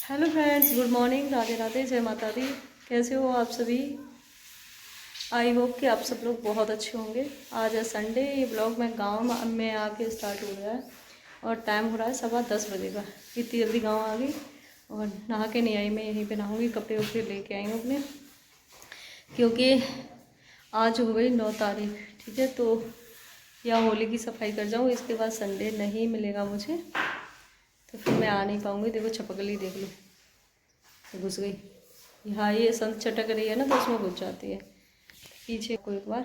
Hello friends, good morning, Radhe Radhe, जय माता दी। कैसे हो आप सभी? आई होप कि आप सब लोग बहुत अच्छे होंगे। आज है संडे। ये ब्लॉग मैं गांव में आके स्टार्ट हो गया है और टाइम हो रहा है 10:15 बजे का। इतनी जल्दी गांव आ गई और नहा के नहीं आई। मैं यहीं पे नहाऊंगी, कपड़े वपड़े लेके आई हूँ अपने, क्योंकि आज हो गई 9 तारीख। ठीक है, तो या होली की सफाई कर जाऊँ, इसके बाद संडे नहीं मिलेगा मुझे, तो फिर मैं आ नहीं पाऊँगी। देखो छपकली देख लो, घुस गई। यहाँ ये संत चटक रही है ना, तो उसमें घुस जाती है। पीछे को एक बार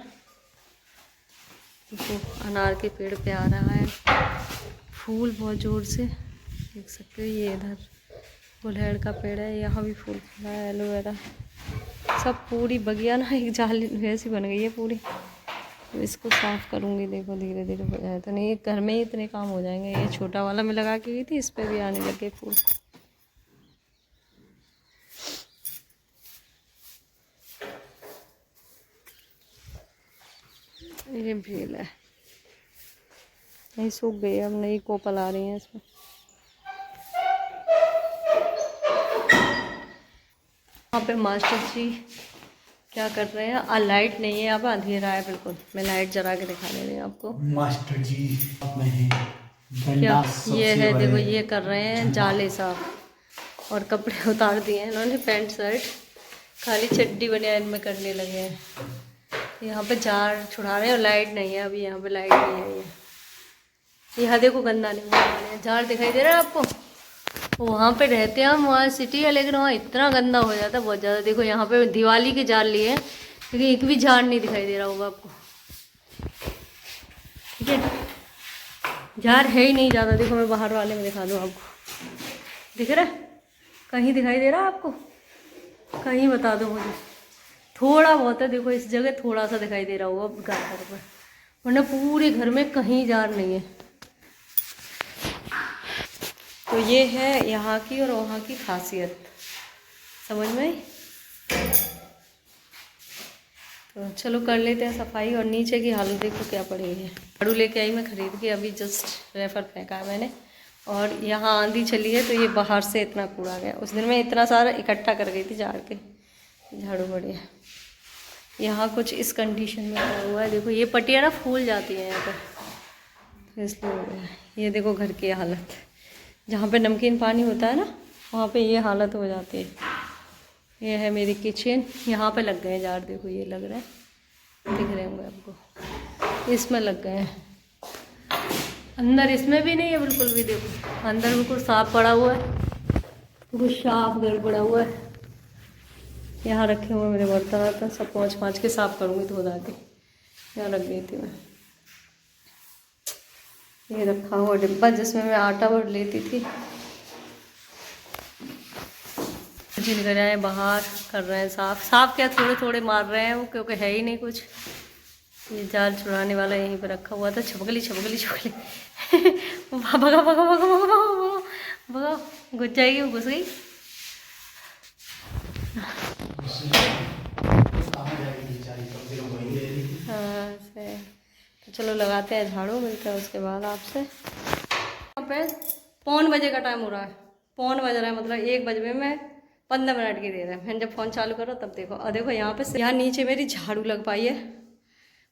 देखो, अनार के पेड़ पे आ रहा है फूल बहुत ज़ोर से, देख सकते हो। ये इधर गुलहड़ का पेड़ है, यहाँ भी फूल फूला है, एलोवेरा सब। पूरी बगिया ना एक जाली वैसी बन गई है पूरी। तो इसको साफ़ करूँगी, देखो धीरे धीरे हो जाए तो। नहीं, घर में ही इतने काम हो जाएंगे। ये छोटा वाला मैं लगा के गई थी, इस पर भी आने लगे फूल। ये भेल है, नहीं सूख गई, अब नई कोपल आ रही है इसमें। यहाँ पे मास्टर जी क्या कर रहे हैं? लाइट नहीं है, अब अंधेरा है बिल्कुल। मैं लाइट जला के दिखा दे रही हूँ आपको। मास्टर जी में क्या ये है, देखो ये कर रहे हैं जाले साफ, और कपड़े उतार दिए हैं इन्होंने, पैंट शर्ट, खाली चड्डी बनियान में करने लगे हैं। यहाँ पे जार छुड़ा रहे हैं और लाइट नहीं है अभी। यहाँ पे लाइट नहीं है। ये यहाँ देखो गंदा नहीं है, जार दिखाई दे रहा है आपको? वहाँ पे रहते हैं हम, वहाँ सिटी है, लेकिन वहाँ इतना गंदा हो जाता है बहुत ज़्यादा। देखो यहाँ पे दिवाली के जार लिए हैं, लेकिन एक भी जार नहीं दिखाई दे रहा होगा आपको। ठीक है, जार है ही नहीं ज़्यादा। देखो मैं बाहर वाले में दिखा दूँ आपको, दिख रहा है? कहीं दिखाई दे रहा है आपको? कहीं बता दो मुझे। थोड़ा बहुत है, देखो इस जगह थोड़ा सा दिखाई दे रहा होगा घर पर, वरना पूरे घर में कहीं जार नहीं है। तो ये है यहाँ की और वहाँ की खासियत, समझ में आई? तो चलो कर लेते हैं सफाई। और नीचे की हालत देखो क्या पड़ी है। झाड़ू लेके आई मैं खरीद के, अभी जस्ट रेफर फेंका है मैंने। और यहाँ आंधी चली है, तो ये बाहर से इतना कूड़ा गया। उस दिन मैं इतना सारा इकट्ठा कर गई थी झाड़ के, झाड़ू बढ़िया। यहाँ कुछ इस कंडीशन में पड़ा हुआ है, देखो ये पट्टियाँ ना फूल जाती हैं यहाँ पर, इसलिए हो गया। ये देखो घर की हालत, जहाँ पे नमकीन पानी होता है ना, वहाँ पे ये हालत हो जाती है। ये है मेरी किचन, यहाँ पे लग गए हैं जार, देखो ये लग रहा है, दिख रहे होंगे आपको। इसमें लग गए हैं, अंदर इसमें भी नहीं है बिल्कुल भी। देखो अंदर बिल्कुल साफ पड़ा हुआ है, बिल्कुल साफ घर पड़ा हुआ है। यहाँ रखे हुए मेरे बर्तन वर्तन सब पोंछ पाँच के साफ करूँगी धो धा के। यहाँ रख गई थी मैं, ये रखा हुआ डिब्बा जिसमें मैं आटा भर लेती थी। जी निकल आए बाहर, कर रहे हैं साफ। साफ क्या, थोड़े थोड़े मार रहे हैं वो, क्योंकि है ही नहीं कुछ। ये जाल छुड़ाने वाला यहीं पे रखा हुआ था। छपकली छपकली छपकली भगा भगा भगा भगा भगा भगा, घुस जाएगी, वो घुस गई। हाँ से, तो चलो लगाते हैं झाड़ू, मिलते हैं उसके बाद आपसे। यहाँ पे 5:45 का टाइम हो रहा है, 5 बज रहा है, मतलब 1 बजे में 15 मिनट की देर है। मैंने जब फ़ोन चालू करो तब देखो। और देखो यहाँ पे, यहाँ नीचे मेरी झाड़ू लग पाई है,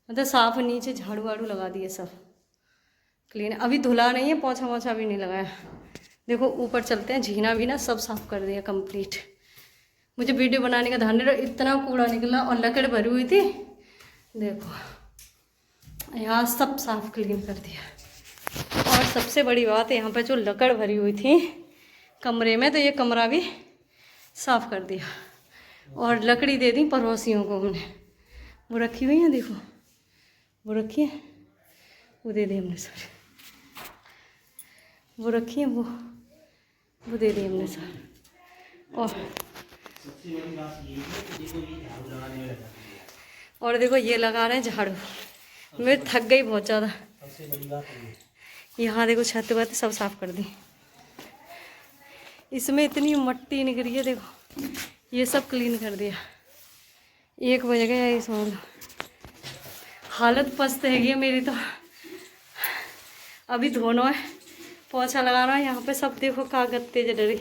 मतलब साफ नीचे झाड़ू वाड़ू लगा दिए, सब क्लीन। अभी धुला नहीं है, पोछा वोछा भी नहीं लगाया। देखो ऊपर चलते हैं, झीना भी ना सब साफ कर दिया कंप्लीट। मुझे वीडियो बनाने का ध्यान नहीं रहा, इतना कूड़ा निकला और लकड़ भरी हुई थी। देखो यहाँ सब साफ क्लीन कर दिया। और सबसे बड़ी बात है, यहाँ पर जो लकड़ भरी हुई थी कमरे में, तो ये कमरा भी साफ कर दिया। और लकड़ी दे दी पड़ोसियों को हमने, वो रखी हुई है, देखो वो रखी है, वो दे दी हमने। सर वो रखी है, वो दे दी हमने सर। और देखो ये लगा रहे हैं झाड़ू। मैं थक गई बहुत ज़्यादा। यहाँ देखो छत वत सब साफ कर दी। इसमें इतनी मट्टी निकली है, देखो ये सब क्लीन कर दिया। 1 बज गया है, इसमें हालत पस्त है मेरी तो। अभी धोना है, पोछा लगाना है। यहाँ पे सब देखो कागज तेज डरी,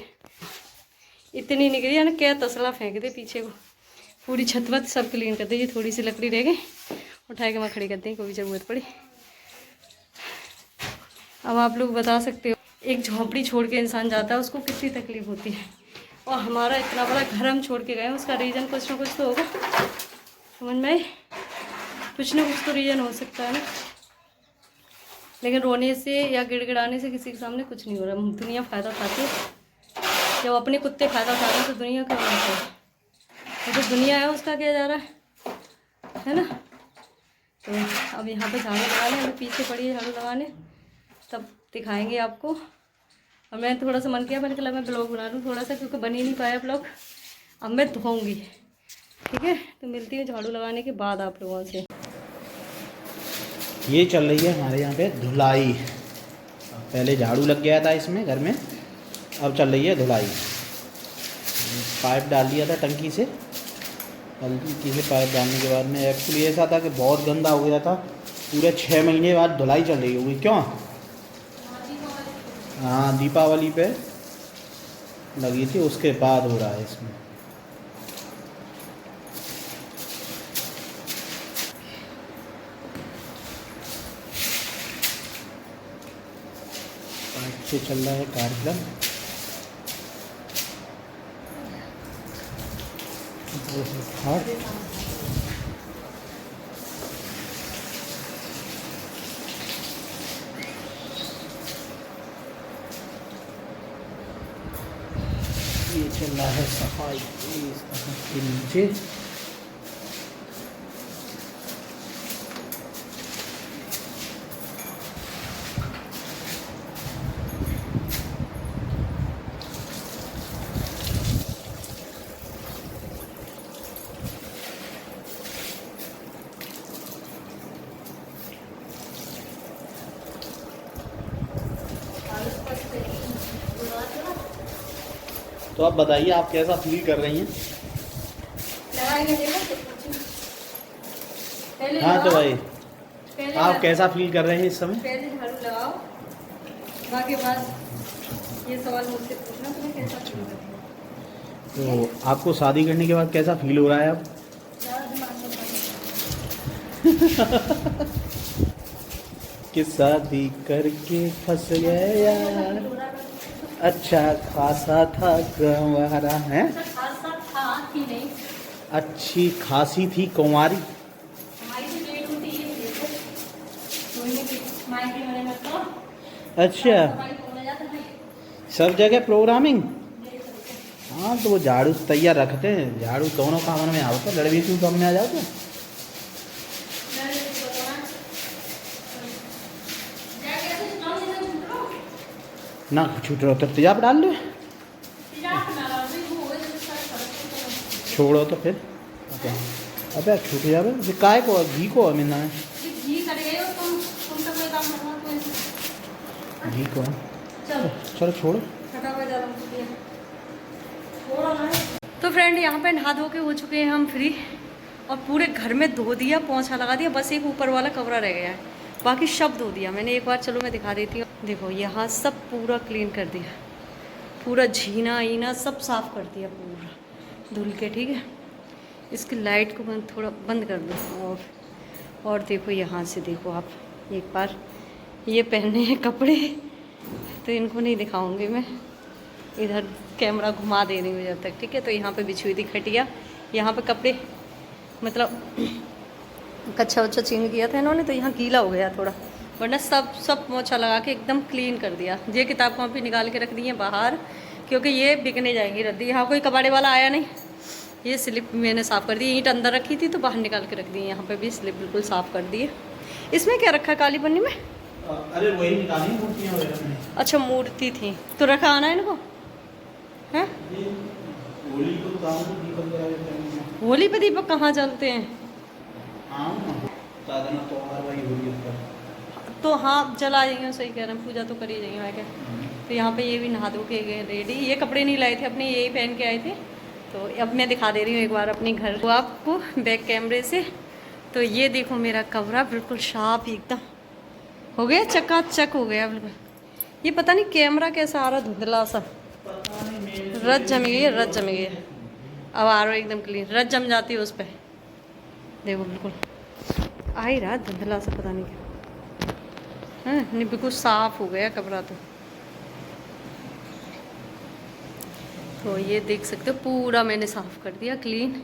इतनी निकली है ना, क्या तसला फेंक दे पीछे को, पूरी छत वत सब क्लीन कर दे। ये थोड़ी सी लकड़ी रह गई, उठा के मैं खड़ी कर दी, कोई ज़रूरत पड़ी। अब आप लोग बता सकते हो, एक झोंपड़ी छोड़ के इंसान जाता है उसको कितनी तकलीफ होती है, और हमारा इतना बड़ा घर हम छोड़ के गए, उसका रीज़न कुछ ना कुछ तो होगा, समझ में आई? कुछ ना कुछ तो रीज़न हो सकता है ना। लेकिन रोने से या गिड़गिड़ाने से किसी के सामने कुछ नहीं हो रहा। दुनिया फ़ायदा उठाती है, जब अपने कुत्ते फ़ायदा उठाते हैं तो दुनिया का होना चाहिए। तो दुनिया है उसका क्या जा रहा है ना। तो अब यहाँ पे झाड़ू लगा लें, अभी पीछे पड़ी है झाड़ू लगाने, तब दिखाएंगे आपको। और मैंने थोड़ा सा मन किया, मैंने कहा मैं ब्लॉग बना लूँ थोड़ा सा, क्योंकि बन ही नहीं पाया ब्लॉग। अब मैं धोऊँगी, ठीक है। तो मिलती हूँ झाड़ू लगाने के बाद आप लोगों से। ये चल रही है हमारे यहाँ पे धुलाई। पहले झाड़ू लग गया था इसमें घर में, अब चल रही है धुलाई। पाइप डाल दिया था टंकी से, टंकी से पाइप डालने के बाद में एक्चुअली ऐसा था कि बहुत गंदा हो गया था। पूरे 6 महीने बाद धुलाई चल रही होगी। क्यों? हाँ, दीपावली पे लगी थी, उसके बाद हो रहा है इसमें। अच्छे चल रहा है कार्यक्रम। ये चल रहा है सफाई इस के नीचे। तो आप बताइए, आप कैसा फील कर रही हैं? हाँ तो भाई, आप कैसा फील कर रहे हैं इस समय? पहले झाड़ू लगाओ, बाकी बाद ये सवाल मुझसे पूछना तुम्हें कैसा फील कर रही हो। तो आपको शादी करने के बाद कैसा फील हो रहा है अब? कि शादी करके फंस गए यार, अच्छा खासा था कुंवारा है, खासा था कि नहीं, अच्छी खासी थी कुंवारी। अच्छा, सब जगह प्रोग्रामिंग। हाँ तो वो झाड़ू तैयार रखते हैं, झाड़ू दोनों काम में आओ, तो लड़वी क्यों काम में आ जाओ तो। ना छूट रहा तो तेजाब डाल लो, छोड़ो तो फिर। अबे छूट जावे, काय को घी को मिलना है, घी को। चलो छोड़ो। तो फ्रेंड यहाँ पे नहा धो के हो चुके हैं हम फ्री, और पूरे घर में धो दिया, पोंछा लगा दिया, बस एक ऊपर वाला कमरा रह गया है, बाकी सब धो दिया मैंने एक बार। चलो मैं दिखा देती हूँ, देखो यहाँ सब पूरा क्लीन कर दिया, पूरा झीना ईना सब साफ़ कर दिया पूरा धुल के, ठीक है। इसकी लाइट को मैं थोड़ा बंद कर दूँ। और देखो यहाँ से देखो आप एक बार, ये पहने हैं कपड़े तो इनको नहीं दिखाऊंगी मैं, इधर कैमरा घुमा दे रही हूँ जब तक, ठीक है। तो यहाँ पे बिछी हुई थी खटिया, यहाँ पे कपड़े मतलब कच्चा वच्चा चेंज किया था इन्होंने, तो यहाँ गीला हो गया थोड़ा, वरना सब मोछा लगा के एकदम क्लीन कर दिया। ये किताब कॉपी निकाल के रख दी है बाहर, क्योंकि ये बिकने जाएंगी रद्दी। यहाँ कोई कबाड़े वाला आया नहीं, ये स्लिप मैंने साफ़ कर दी, ईंट अंदर रखी थी तो बाहर निकाल के रख दी है। यहाँ पे भी स्लिप बिल्कुल साफ़ कर दी है। इसमें क्या रखा है काली पन्नी में? अरे वही निकाली मूर्तियाँ वगैरह। अच्छा मूर्ति थी, तो रखा आना है इनको, हैं? होली पे दीपक कहाँ जलते हैं? तो हाँ जला जाएंगे, सही कह रहे हैं, पूजा तो कर ही जाएंगे मैं क्या। तो यहाँ पे ये भी नहा धो के गए रेडी, ये कपड़े नहीं लाए थे अपने, यही पहन के आए थे। तो अब मैं दिखा दे रही हूँ एक बार अपने घर को आपको बैक कैमरे से। तो ये देखो मेरा कमरा बिल्कुल साफ एकदम हो गया, चकाचक हो गया बिल्कुल। ये पता नहीं कैमरा कैसा आ रहा, धुंधला सा, रज जमी गई है, रज जमी गई है। अब आ रहा एकदम क्लीन, रज जम जाती है उस पर। देखो बिल्कुल आ ही रहा धुंधला सा, पता नहीं क्या है। नहीं बिल्कुल साफ हो गया कपड़ा तो ये देख सकते हो पूरा मैंने साफ कर दिया क्लीन।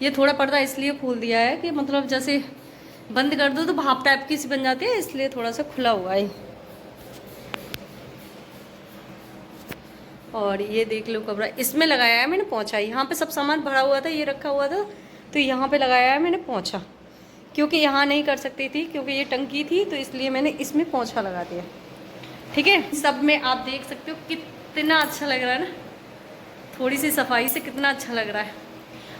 ये थोड़ा पर्दा इसलिए खोल दिया है कि मतलब जैसे बंद कर दो तो भाप टाइप की सी बन जाती है, इसलिए थोड़ा सा खुला हुआ है। और ये देख लो कपड़ा इसमें लगाया है मैंने पोंछा। यहाँ पे सब सामान भरा हुआ था, ये रखा हुआ था, तो यहाँ पे लगाया है मैंने पोंछा, क्योंकि यहाँ नहीं कर सकती थी क्योंकि ये टंकी थी, तो इसलिए मैंने इसमें पोंछा लगा दिया। ठीक है, सब में आप देख सकते हो कितना अच्छा लग रहा है ना, थोड़ी सी सफाई से कितना अच्छा लग रहा है।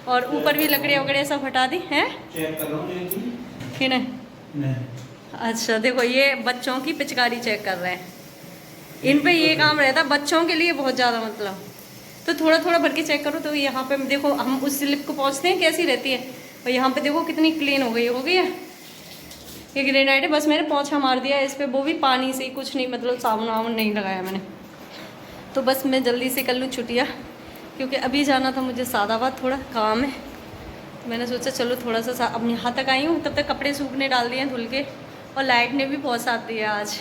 और ऊपर भी लकड़ियाँ वकड़ियाँ सब हटा दी हैं। चेक कर रहा हूँ कि नहीं? अच्छा देखो ये बच्चों की पिचकारी चेक कर रहे हैं, इन पे ये काम रहता है बच्चों के लिए बहुत ज़्यादा, मतलब तो थोड़ा थोड़ा भर के चेक करो। तो यहाँ पे देखो हम उस स्लिप को पहुँचते हैं कैसी रहती है, और यहाँ पे देखो कितनी क्लीन हो गई है। ये ग्रेनाइट है, बस मैंने पोंछा मार दिया इस पर, वो भी पानी से ही, कुछ नहीं मतलब साबुन वाबुन नहीं लगाया मैंने। तो बस मैं जल्दी से कर लूँ छुट्टियाँ, क्योंकि अभी जाना था मुझे सादाबाद, थोड़ा काम है। तो मैंने सोचा चलो थोड़ा सा अब यहाँ तक आई हूँ, तब तक कपड़े सूखने डाल दिए हैं धुल के, और लाइट ने भी बहुत साथ दिया। आज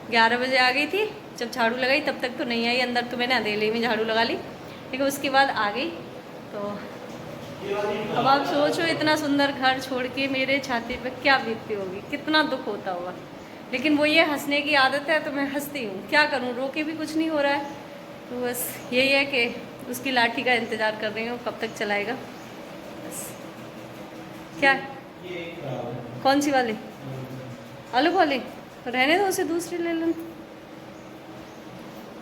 11 बजे आ गई थी, जब झाड़ू लगाई तब तक तो नहीं आई अंदर, तो मैंने अकेले में झाड़ू लगा ली, लेकिन उसके बाद आ गई। तो अब आप सोचो इतना सुंदर घर छोड़ के मेरे छाती पे क्या बीतती होगी, कितना दुख होता होगा। लेकिन वो ये हंसने की आदत है तो मैं हंसती हूँ, क्या करूँ, रोके भी कुछ नहीं हो रहा है। तो बस यही है कि उसकी लाठी का इंतज़ार कर रही हूँ कब तक चलाएगा। बस क्या, कौन सी वाली, आलू वाली, तो रहने दो उसे, दूसरी ले लें।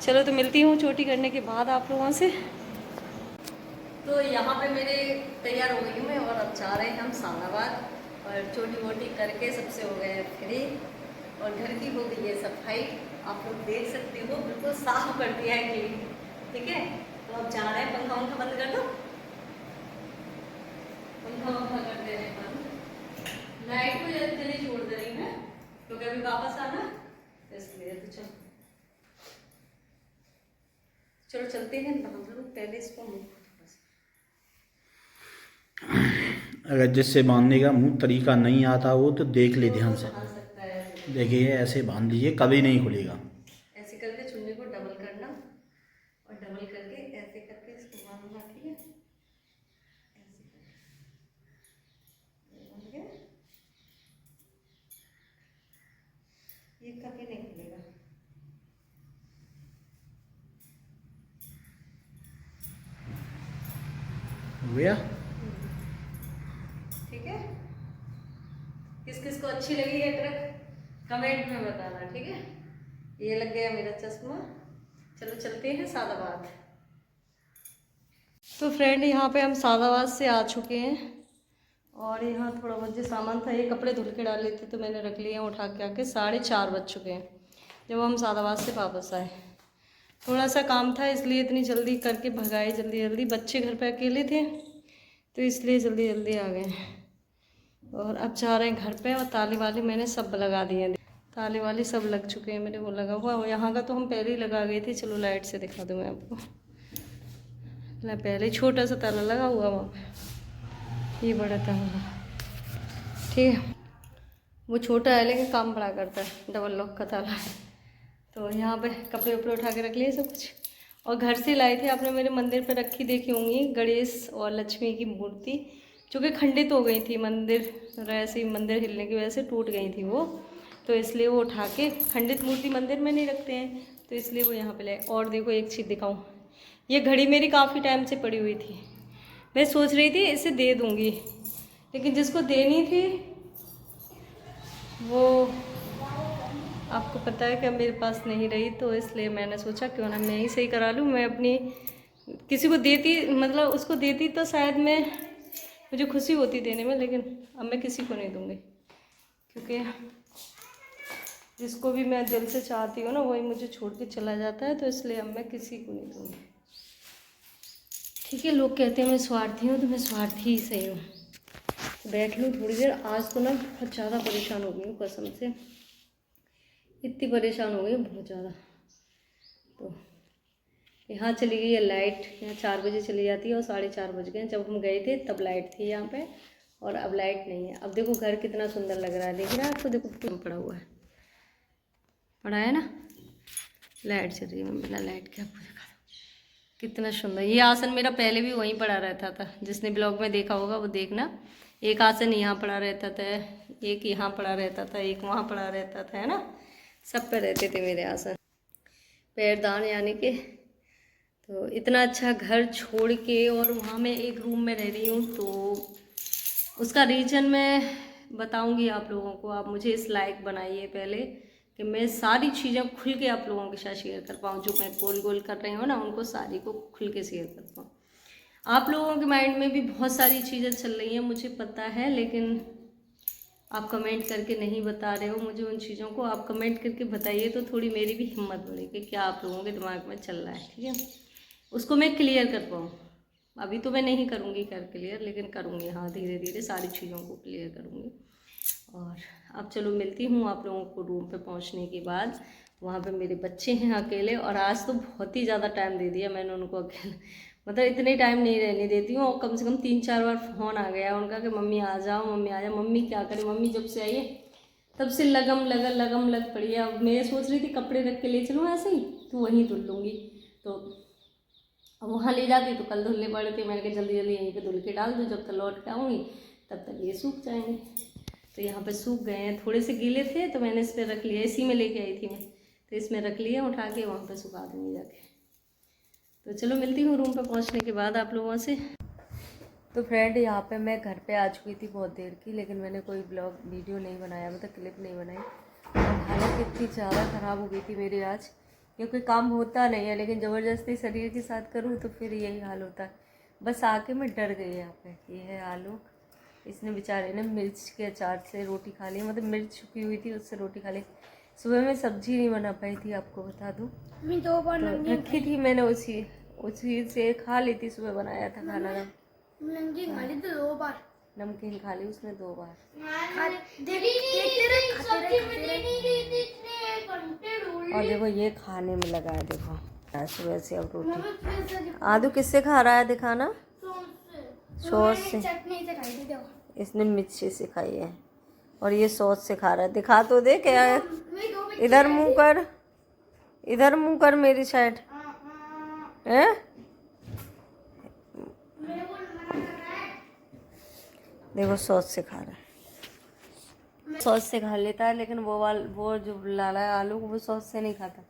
चलो तो मिलती हूँ चोटी करने के बाद आप लोगों से। तो यहाँ पे मेरे तैयार हो गई हूँ मैं, और अब जा रहे हैं हम सादाबाद, और चोटी वोटी करके सबसे हो गए फ्री, और घर की हो गई है सफाई। आप लोग देख सकते हो बिल्कुल साफ कर दिया है क्लीन। ठीक है, तो अब जा रहे हैं, पंखा उनका बंद कर दो, पंखा वंखा कर दे रहे हैं बंद, लाइट को जल्दी छोड़ दे रही है क्योंकि अभी वापस आना इसलिए। तो चलो चलते हैं, पहले इसको मुँह थोड़ा सा, अगर जिससे बांधने का मुंह तरीका नहीं आता हो तो देख ले ध्यान से, बांध सकता है। देखिए ऐसे बांध लीजिए, कभी नहीं खुलेगा। ऐसे करके चुन्नी को डबल करना, और डबल करके ऐसे करके इसको बांधना। ठीक है, ऐसे करके बांध गया, ये कभी नहीं खुलेगा। हो गया? ठीक है, किस किस को अच्छी लगी है ट्रिक कमेंट में बताना। ठीक है, ये लग गया मेरा चश्मा। चलो चलते हैं सादाबाद। तो फ्रेंड यहाँ पे हम सादाबाद से आ चुके हैं, और यहाँ थोड़ा बहुत जो सामान था, ये कपड़े धुल के डाले थे तो मैंने रख लिए उठा के आके। 4:30 बज चुके हैं जब हम सादाबाद से वापस आए। थोड़ा सा काम था इसलिए इतनी जल्दी करके भगाए, जल्दी जल्दी, बच्चे घर पे अकेले थे तो इसलिए जल्दी जल्दी आ गए। और अब जा रहे हैं घर पे, और ताले वाले मैंने सब लगा दिए हैं, ताले वाले सब लग चुके हैं मेरे, वो लगा हुआ। यहाँ का तो हम पहले ही लगा गए थे। चलो लाइट से दिखा दूँ मैं आपको, पहले छोटा सा ताला लगा हुआ वहाँ पे, ये बड़ा ताला। ठीक है, वो छोटा है लेकिन काम बड़ा करता है, डबल लॉक का ताला है। तो यहाँ पे कपड़े उपड़े उठा के रख लिए सब कुछ। और घर से लाए थे, आपने मेरे मंदिर पे रखी देखी होंगी गणेश और लक्ष्मी की मूर्ति, जो कि खंडित हो गई थी। मंदिर ऐसे ही, मंदिर हिलने की वजह से टूट गई थी वो, तो इसलिए वो उठा के, खंडित मूर्ति मंदिर में नहीं रखते हैं तो इसलिए वो यहाँ पे लाए। और देखो एक चीज़ दिखाऊँ, ये घड़ी मेरी काफ़ी टाइम से पड़ी हुई थी, मैं सोच रही थी इसे दे दूँगी, लेकिन जिसको देनी थी वो आपको पता है कि अब मेरे पास नहीं रही, तो इसलिए मैंने सोचा क्यों ना मैं ही सही करा लूँ। मैं अपनी किसी को देती, मतलब उसको देती तो शायद मैं, मुझे खुशी होती देने में, लेकिन अब मैं किसी को नहीं दूँगी, क्योंकि जिसको भी मैं दिल से चाहती हूँ ना वही मुझे छोड़ के चला जाता है, तो इसलिए अब मैं किसी को नहीं दूँगी। ठीक है, लोग कहते हैं मैं स्वार्थी हूँ, तो मैं स्वार्थी ही सही हूँ। बैठ लूँ थोड़ी देर, आज तो ना बहुत ज़्यादा परेशान हो गई हूँ कसम से, इतनी परेशान हो गई बहुत ज़्यादा। तो यहाँ चली गई है लाइट, यहाँ 4 बजे चली जाती है और 4:30 बज गए। जब हम गए थे तब लाइट थी यहाँ पे, और अब लाइट नहीं है। अब देखो घर कितना सुंदर लग रहा है, देख रहा है आपको, देखो क्यों पड़ा हुआ है, पड़ा है ना। लाइट चल रही है, मैं बिना लाइट के आपको दिखा दूँ कितना सुंदर। ये आसन मेरा पहले भी वहीं पड़ा रहता था, जिसने ब्लॉग में देखा होगा वो देखना। एक आसन यहाँ पड़ा रहता था, एक यहाँ पड़ा रहता था, एक वहाँ पड़ा रहता था, है ना। सब पे रहते थे मेरे आसन। पैरदान यानी कि, तो इतना अच्छा घर छोड़ के और वहाँ मैं एक रूम में रह रही हूँ, तो उसका रीज़न मैं बताऊँगी आप लोगों को। आप मुझे इस लायक बनाइए पहले कि मैं सारी चीज़ें खुल के आप लोगों के साथ शेयर कर पाऊँ। जो मैं गोल गोल कर रही हूँ ना, उनको सारी को खुल के शेयर कर पाऊँ। आप लोगों के माइंड में भी बहुत सारी चीज़ें चल रही हैं, मुझे पता है, लेकिन आप कमेंट करके नहीं बता रहे हो मुझे उन चीज़ों को। आप कमेंट करके बताइए तो थोड़ी मेरी भी हिम्मत बढ़ेगी, क्या आप लोगों के दिमाग में चल रहा है, ठीक है। उसको मैं क्लियर कर पाऊँ। अभी तो मैं नहीं करूँगी क्लियर, लेकिन करूँगी, हाँ, धीरे धीरे सारी चीज़ों को क्लियर करूँगी। और अब चलो मिलती हूँ आप लोगों को रूम पे पहुँचने के बाद। वहाँ पे मेरे बच्चे हैं अकेले, और आज तो बहुत ही ज़्यादा टाइम दे दिया मैंने उनको अकेले, मतलब इतने टाइम नहीं रहने देती हूँ। और कम से कम 3-4 बार फ़ोन आ गया उनका कि मम्मी आ जाओ, मम्मी आ जाओ। मम्मी क्या करे, मम्मी जब से आई है तब से लगम लग पड़ी है। अब मैं सोच रही थी कपड़े रख के ले चलूँ ऐसे ही, तो वहीं धुल लूँगी। तो अब वहाँ ले जाती तो कल धुलने पड़े थे, मैंने कहा जल्दी जल्दी यहीं पे धुल के डाल दूँ, जब तक लौट के आऊँगी तब तक ये सूख जाएंगे। तो यहाँ पे सूख गए हैं, थोड़े से गीले थे तो मैंने इस पर रख लिया, इसी में लेके आई थी मैं, तो इसमें रख लिया, उठा के वहाँ पे सुखा दूँगी जाके। तो चलो मिलती हूँ रूम पे पहुँचने के बाद आप लोगों से। तो फ्रेंड यहाँ पे मैं घर पे आ चुकी थी बहुत देर की, लेकिन मैंने कोई ब्लॉग वीडियो नहीं बनाया, मतलब क्लिप नहीं बनाई। और हालत इतनी ज़्यादा ख़राब हो गई थी मेरी आज, क्योंकि काम होता नहीं है, लेकिन ज़बरदस्ती शरीर के साथ करूँ तो फिर यही हाल होता है। बस आके मैं डर गई यहाँ पे। ये है आलू, इसने बेचारे ने मिर्च के अचार से रोटी खा ली, मतलब मिर्च छुपी हुई थी उससे रोटी खा ली। सुबह में सब्जी नहीं बना पाई थी, आपको बता दूँ, मैं 2 बार तो रखी थी मैंने, उसी से खा ली थी। सुबह बनाया था खाना ना, नमकीन खा ली तो 2 बार, नमकीन खा ली उसने 2 बार। और देखो ये खाने में लगा है, देखो सुबह से अब रोटी। आदू किससे खा रहा है, दिखाना। सॉस से, चटनी से खाई थी। देखो इसने मिर्ची से खाई है, और ये सॉस से खा रहा है। दिखा तो दे क्या है, इधर मुंह कर, इधर मुंह कर मेरी साइड है। देखो सॉस से खा रहा है, सॉस से खा लेता है, लेकिन वो जो लाला है आलू, वो सॉस से नहीं खाता,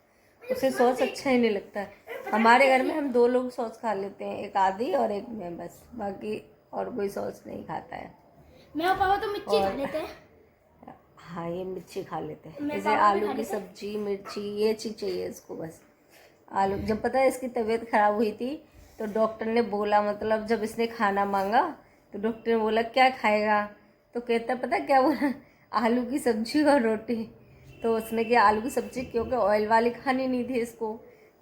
उसे सॉस अच्छा ही नहीं लगता है। हमारे घर में हम 2 लोग सॉस खा लेते हैं, एक आदि और एक मैं, बस, बाकी और कोई सॉस नहीं खाता है। मैं और पापा तो मिर्ची खा लेते हैं। हाँ, ये मिर्ची खा लेते हैं, जैसे आलू की सब्जी, मिर्ची, ये चीज़ चाहिए इसको बस। आलू, जब पता है इसकी तबीयत खराब हुई थी तो डॉक्टर ने बोला, मतलब जब इसने खाना मांगा तो डॉक्टर ने बोला क्या खाएगा, तो कहता पता क्या बोला, आलू की सब्जी और रोटी। तो उसने क्या आलू की सब्जी, क्योंकि ऑयल वाली खानी नहीं थी इसको,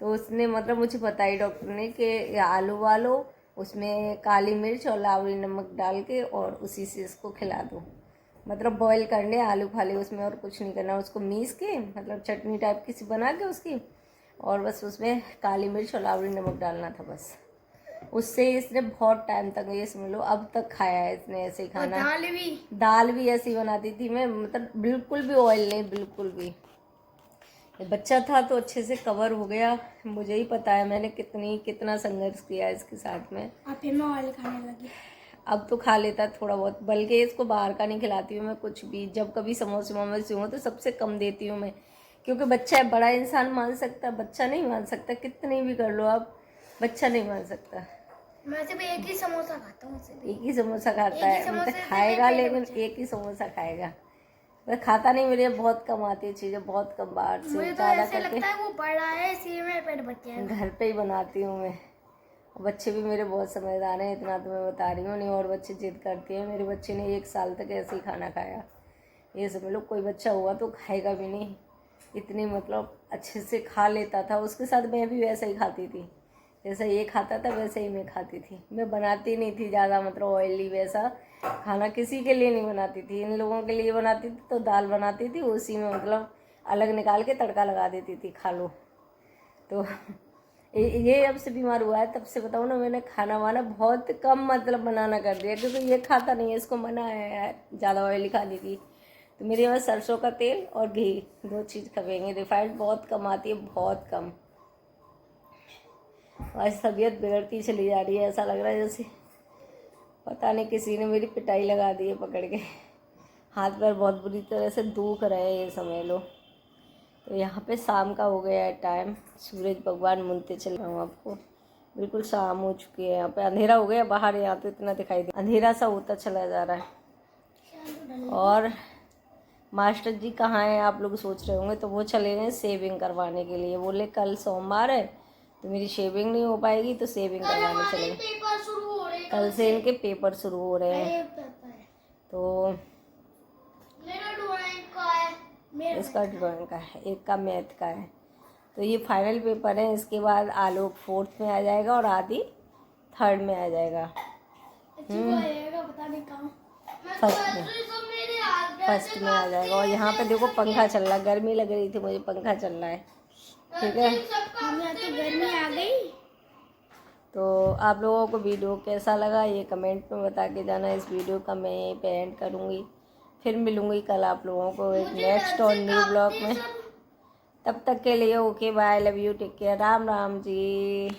तो उसने मतलब मुझे बताई डॉक्टर ने कि आलू वालो, उसमें काली मिर्च और लावड़ी नमक डाल के और उसी से इसको खिला दो। मतलब बॉईल करने आलू खाली, उसमें और कुछ नहीं करना, उसको मीस के मतलब चटनी टाइप की सी बना के उसकी, और बस उसमें काली मिर्च और लावड़ी नमक डालना था बस। उससे इसने बहुत टाइम तक, ये समझ लो अब तक खाया है इसने ऐसे ही खाना। दाल भी ऐसी ही बनाती थी मैं, मतलब बिल्कुल भी ऑयल नहीं, बिल्कुल भी। ये बच्चा था तो अच्छे से कवर हो गया, मुझे ही पता है मैंने कितना संघर्ष किया इसके साथ में। अब फिर मैं ऑयल खाने लगी। अब तो खा लेता थोड़ा बहुत, बल्कि इसको बाहर का नहीं खिलाती हूँ मैं कुछ भी। जब कभी समोसे मोमोसे हो तो सबसे कम देती हूँ मैं, क्योंकि बच्चा है, बड़ा इंसान मान सकता है, बच्चा नहीं मान सकता, कितनी भी कर लो आप, बच्चा नहीं मान सकता। मैं सिर्फ एक ही समोसा खाता हूँ, एक ही समोसा खाता है, मतलब खाएगा, लेकिन एक ही समोसा खाएगा, वह खाता नहीं। मेरे बहुत कम आती है चीज़ें, बहुत कम बाहर से, मुझे तो ऐसे लगता है वो बड़ा है, इसी में पेट भर जाएगा। घर पे ही बनाती हूँ मैं। बच्चे भी मेरे बहुत समझदार हैं, इतना तो मैं बता रही हूँ, नहीं और बच्चे जिद करते हैं। मेरे बच्चे ने 1 साल तक ऐसे ही खाना खाया, ये समझ लो। कोई बच्चा हुआ तो खाएगा भी नहीं, इतनी मतलब अच्छे से खा लेता था। उसके साथ मैं भी वैसा ही खाती थी, जैसा ये खाता था वैसे ही मैं खाती थी। मैं बनाती नहीं थी ज़्यादा, मतलब ऑयली वैसा खाना किसी के लिए नहीं बनाती थी, इन लोगों के लिए बनाती थी। तो दाल बनाती थी, उसी में मतलब अलग निकाल के तड़का लगा देती थी, खा लो। तो ये जब से बीमार हुआ है तब से बताऊँ ना, मैंने खाना वाना बहुत कम मतलब बनाना कर दिया, क्योंकि ये खाता नहीं है, इसको मना है ज़्यादा ऑयली खाने की। तो मेरे यहाँ सरसों का तेल और घी 2 चीज़ खपेंगे। रिफाइंड बहुत कम आती है, बहुत कम। आज तबीयत बिगड़ती चली जा रही है, ऐसा लग रहा है जैसे पता नहीं किसी ने मेरी पिटाई लगा दी है पकड़ के। हाथ पैर बहुत बुरी तरह से दुख रहे हैं, ये समझ लो। तो यहाँ पे शाम का हो गया है टाइम, सूरज भगवान मुनते चल रहा हूँ आपको। बिल्कुल शाम हो चुकी है, यहाँ पे अंधेरा हो गया बाहर, यहाँ तो इतना दिखाई दे, अंधेरा सा होता चला जा रहा है। और मास्टर जी कहाँ हैं आप लोग सोच रहे होंगे, तो वो चले गए शेविंग करवाने के लिए। बोले कल सोमवार है तो मेरी शेविंग नहीं हो पाएगी, तो शेविंग करवाने चले गए। पेपर शुरू हो रहे हैं, कल से इनके पेपर शुरू हो रहे हैं, एक पेपर है। तो मेरा ड्राइंग का है, इसका ड्राइंग का है, एक का मैथ का है। तो ये फाइनल पेपर है, इसके बाद आलोक 4th में आ जाएगा और आदि 3rd में आ जाएगा। पता नहीं कहाँ। फर्स्ट में आ जाएगा। और यहाँ पे देखो पंखा चल रहा है, गर्मी लग रही थी मुझे, पंखा चल रहा है, ठीक है। तो गर्मी आ गई। तो आप लोगों को वीडियो कैसा लगा ये कमेंट में बता के जाना। इस वीडियो का मैं यहीं पे एंड करूँगी, फिर मिलूँगी कल आप लोगों को एक नेक्स्ट और न्यू ब्लॉग में। तब तक के लिए okay bye, love you, take care, Ram Ram ji.